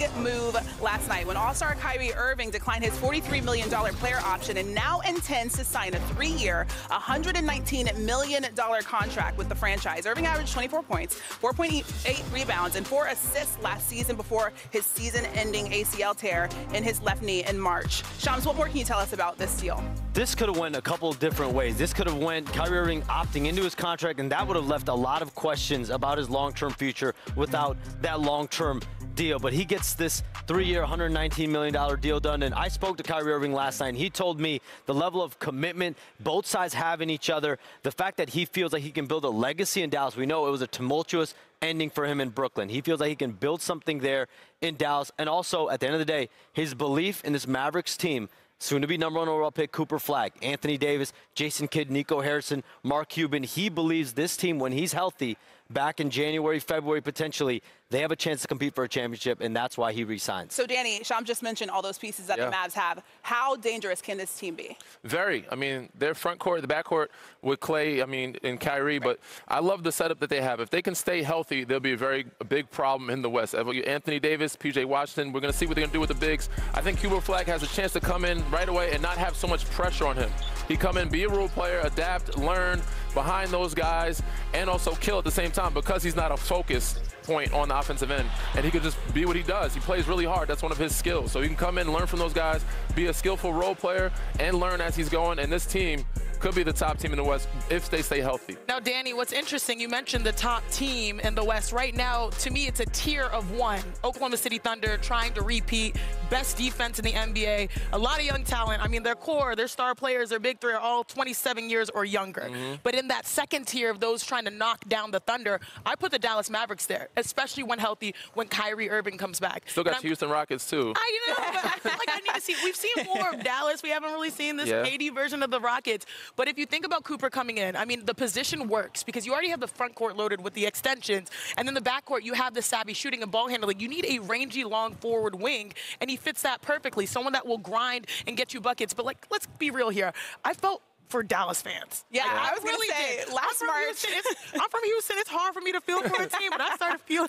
big move last night when All-Star Kyrie Irving declined his $43 million player option and now intends to sign a 3-year, $119 million contract with the franchise. Irving averaged 24 points, 4.8 rebounds, and 4 assists last season before his season-ending ACL tear in his left knee in March. Shams, what more can you tell us about this deal? This could have went a couple of different ways. This could have went Kyrie Irving opting into his contract, and that would have left a lot of questions about his long-term future without that long-term deal. But he gets this 3-year, $119 million deal done. And I spoke to Kyrie Irving last night, and he told me the level of commitment both sides have in each other, the fact that he feels like he can build a legacy in Dallas. We know it was a tumultuous ending for him in Brooklyn. He feels like he can build something there in Dallas. And also, at the end of the day, his belief in this Mavericks team, soon to be #1 overall pick Cooper Flagg, Anthony Davis, Jason Kidd, Nico Harrison, Mark Cuban. He believes this team, when he's healthy, back in January, February, potentially, they have a chance to compete for a championship, and that's why he resigns. So, Danny, Shams just mentioned all those pieces that the Mavs have. How dangerous can this team be? Very. I mean, their front court, the back court with Clay, and Kyrie, but I love the setup that they have. If they can stay healthy, they'll be a big problem in the West. Anthony Davis, P.J. Washington, we're going to see what they're going to do with the bigs. I think Cooper Flagg has a chance to come in right away and not have so much pressure on him. He come in, be a role player, adapt, learn behind those guys, and also kill at the same time because he's not a focus point on the offensive end, and he could just be what he does. He plays really hard. That's one of his skills. So he can come in, learn from those guys, be a skillful role player, and learn as he's going. And this team could be the top team in the West if they stay healthy. Now, Danny, what's interesting, you mentioned the top team in the West. Right now, to me, it's a tier of one. Oklahoma City Thunder trying to repeat, best defense in the NBA, a lot of young talent. I mean, their core, their star players, their big three are all 27 years or younger. But in that second tier of those trying to knock down the Thunder, I put the Dallas Mavericks there, especially when healthy, when Kyrie Irving comes back. Still got Houston Rockets, too. I know, but I feel like I need to see. We've seen more of Dallas. We haven't really seen this 80 version of the Rockets. But if you think about Cooper coming in, I mean, the position works because you already have the front court loaded with the extensions, and then the back court, you have the savvy shooting and ball handling. You need a rangy, long forward wing, and he fits that perfectly. Someone that will grind and get you buckets. But, like, let's be real here. I felt for Dallas fans. Yeah, I was really going to say, last March. I'm from Houston. It's hard for me to feel for a team, but I started feeling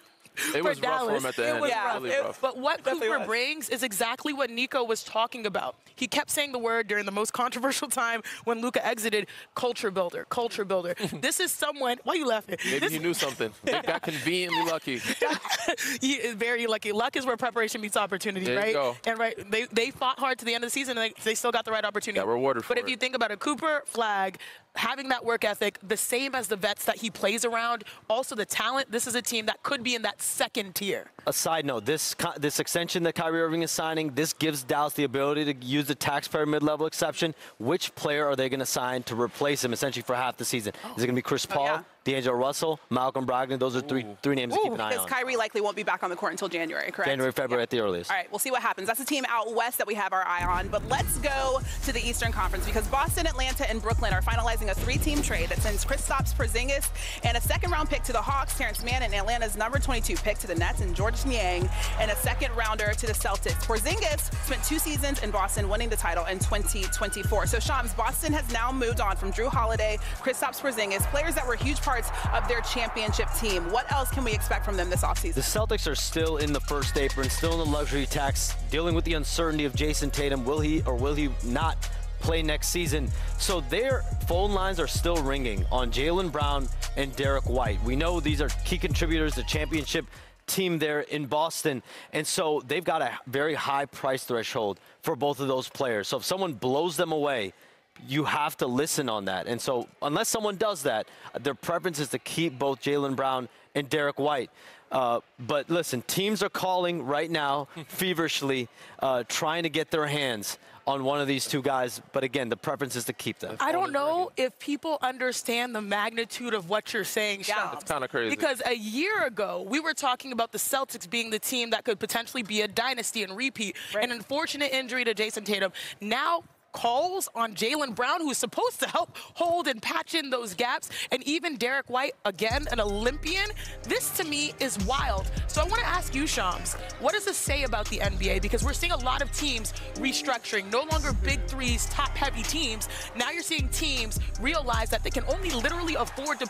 it was rough for him at the end. It was rough. Really rough. But what Cooper brings is exactly what Nico was talking about. He kept saying the word during the most controversial time when Luka exited, culture builder, culture builder. This is someone, why are you laughing? Maybe he knew something. They got conveniently lucky. He is very lucky. Luck is where preparation meets opportunity, there right? You go. And they fought hard to the end of the season, and they still got the right opportunity. Got rewarded for But if you think about it, Cooper Flagg, having that work ethic, the same as the vets that he plays around, also the talent, this is a team that could be in that second tier. A side note, this extension that Kyrie Irving is signing, this gives Dallas the ability to use the taxpayer mid-level exception. Which player are they going to sign to replace him essentially for half the season? Is it going to be Chris Paul, D'Angelo Russell, Malcolm Brogdon? Those are three names to keep an eye on. Because Kyrie likely won't be back on the court until January, correct? January, February at the earliest. All right, we'll see what happens. That's a team out west that we have our eye on. But let's go to the Eastern Conference because Boston, Atlanta, and Brooklyn are finalizing a 3-team trade that sends Kristaps Porzingis and a second-round pick to the Hawks, Terrence Mann, and Atlanta's #22 pick to the Nets, and George Niang, and a second-rounder to the Celtics. Porzingis spent 2 seasons in Boston, winning the title in 2024. So, Shams, Boston has now moved on from Drew Holiday, Kristaps Porzingis, players that were huge parts of their championship team. What else can we expect from them this offseason? The Celtics are still in the first apron, still in the luxury tax, dealing with the uncertainty of Jason Tatum. Will he or will he not play next season? So their phone lines are still ringing on Jaylen Brown and Derek White. We know these are key contributors to championship team there in Boston, and so they've got a very high price threshold for both of those players. So if someone blows them away, you have to listen on that. And so unless someone does that, their preference is to keep both Jaylen Brown and Derek White. But listen, teams are calling right now feverishly, trying to get their hands on one of these two guys. But again, the preference is to keep them. I don't know if people understand the magnitude of what you're saying, Shams. It's kind of crazy. Because a year ago, we were talking about the Celtics being the team that could potentially be a dynasty and repeat. An unfortunate injury to Jason Tatum. Now, calls on Jaylen Brown, who's supposed to help hold and patch in those gaps, and even Derek White, again, an Olympian. This, to me, is wild. So I want to ask you, Shams, what does this say about the NBA? Because we're seeing a lot of teams restructuring, no longer big threes, top-heavy teams. Now you're seeing teams realize that they can only literally afford to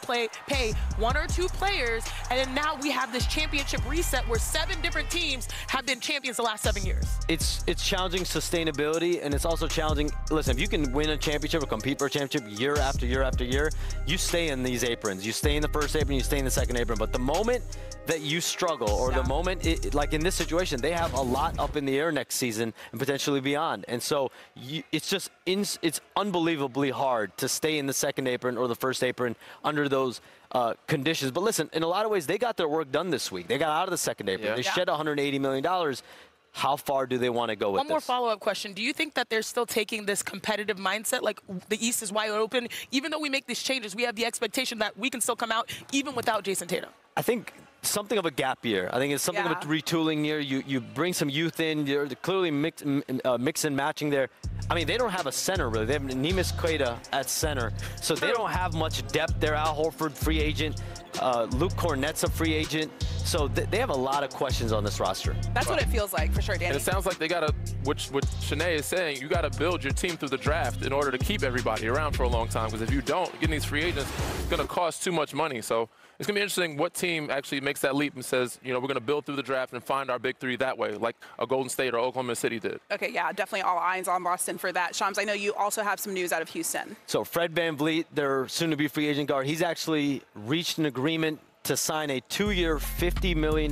pay 1 or 2 players, and then now we have this championship reset where 7 different teams have been champions the last 7 years. It's challenging sustainability, and it's also challenging. Listen, if you can win a championship or compete for a championship year after year after year, you stay in these aprons. You stay in the first apron, you stay in the second apron. But the moment that you struggle, or the moment, like in this situation, they have a lot up in the air next season and potentially beyond. And so it's unbelievably hard to stay in the second apron or the first apron under those conditions. But listen, in a lot of ways, they got their work done this week. They got out of the second apron. Yeah. They shed $180 million. How far do they want to go with this? One more follow-up question. Do you think that they're still taking this competitive mindset, like the East is wide open? Even though we make these changes, we have the expectation that we can still come out even without Jason Tatum. I think something of a gap year. I think it's something of a retooling year. You bring some youth in. You're clearly mix and matching there. I mean, they don't have a center, really. They have Neemias Queta at center. So they don't have much depth there. Al Horford, free agent. Luke Cornett's a free agent. So they have a lot of questions on this roster. That's what it feels like, for sure, Danny. And it sounds like they got to, what Shanae is saying, you got to build your team through the draft in order to keep everybody around for a long time. Because if you don't, getting these free agents, it's going to cost too much money. So it's going to be interesting what team actually makes that leap and says, you know, we're going to build through the draft and find our big 3 that way, like a Golden State or Oklahoma City did. Okay, yeah, definitely all eyes on Boston for that. Shams, I know you also have some news out of Houston. So Fred VanVleet, their soon-to-be free agent guard, he's actually reached an agreement to sign a 2-year, $50 million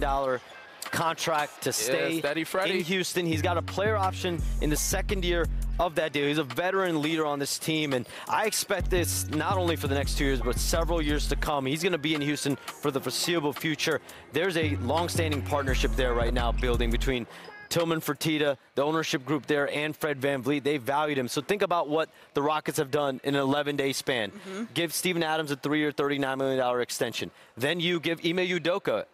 contract to stay in Houston. He's got a player option in the second year of that deal. He's a veteran leader on this team, and I expect this not only for the next 2 years, but several years to come. He's going to be in Houston for the foreseeable future. There's a long-standing partnership there right now building between Tillman Fertitta, the ownership group there, and Fred VanVleet. They valued him. So think about what the Rockets have done in an 11-day span. Give Steven Adams a 3-year, $39 million extension. Then you give Ime Udoka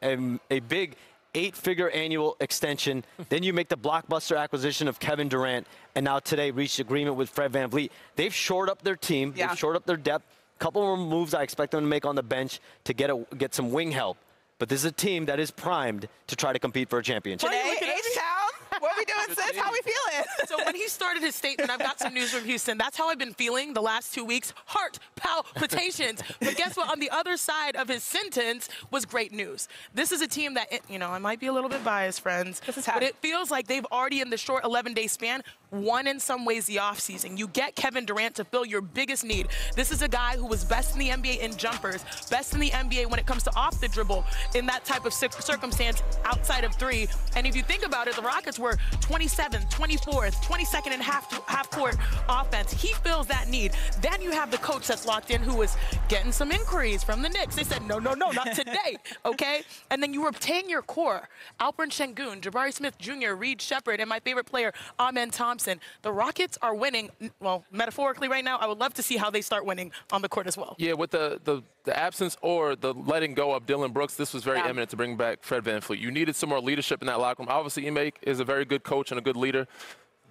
a big 8-figure annual extension. Then you make the blockbuster acquisition of Kevin Durant, and now today reached agreement with Fred VanVleet. They've shored up their team. They've shored up their depth. A couple more moves I expect them to make on the bench to get some wing help. But this is a team that is primed to try to compete for a championship. Today, H-Town, what are we doing, sis? How are we feeling? So when he started his statement, I've got some news from Houston. That's how I've been feeling the last 2 weeks. Heart palpitations. But guess what? On the other side of his sentence was great news. This is a team that, you know, I might be a little bit biased, friends, but it feels like they've already, in the short 11-day span, won in some ways the offseason. You get Kevin Durant to fill your biggest need. This is a guy who was best in the NBA in jumpers, best in the NBA when it comes to off the dribble in that type of circumstance outside of 3. And if you think about it, the Rockets were 27th, 24th, 22nd in half-court offense. He fills that need. Then you have the coach that's locked in who was getting some inquiries from the Knicks. They said, no, not today, okay? And then you retain your core. Alperen Sengun, Jabari Smith Jr., Reed Shepherd, and my favorite player, Amen Thompson. The Rockets are winning, well, metaphorically right now. I would love to see how they start winning on the court as well. Yeah, with the absence or the letting go of Dylan Brooks, this was very imminent to bring back Fred VanVleet. You needed some more leadership in that locker room. Obviously, Ime is a very good coach and a good leader.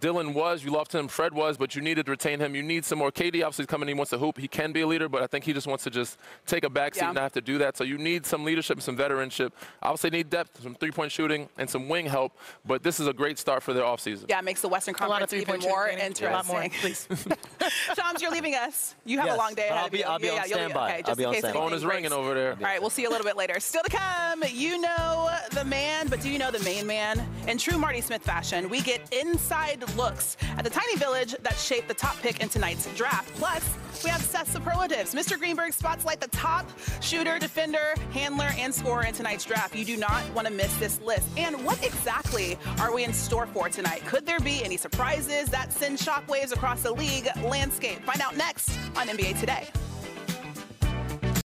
Dylan was, you loved him, Fred was, but you needed to retain him. You need some more. KD obviously coming in, he wants to hoop. He can be a leader, but I think he just wants to just take a backseat and not have to do that. So you need some leadership and some veteranship. Obviously need depth, some three-point shooting, and some wing help, but this is a great start for their offseason. Yeah, it makes the Western Conference even more interesting. A lot more, please. Shams, you're leaving us. You have a long day ahead of you. I'll be on standby. I'll be on standby. Phone is ringing over there. All right, we'll see you a little bit later. Still to come, you know the man, but do you know the main man? In true Marty Smith fashion, we get inside looks at the tiny village that shaped the top pick in tonight's draft. Plus, we have Seth's superlatives. Mr. Greenberg spotlights the top shooter, defender, handler, and scorer in tonight's draft. You do not want to miss this list. And what exactly are we in store for tonight? Could there be any surprises that send shockwaves across the league landscape? Find out next on NBA Today.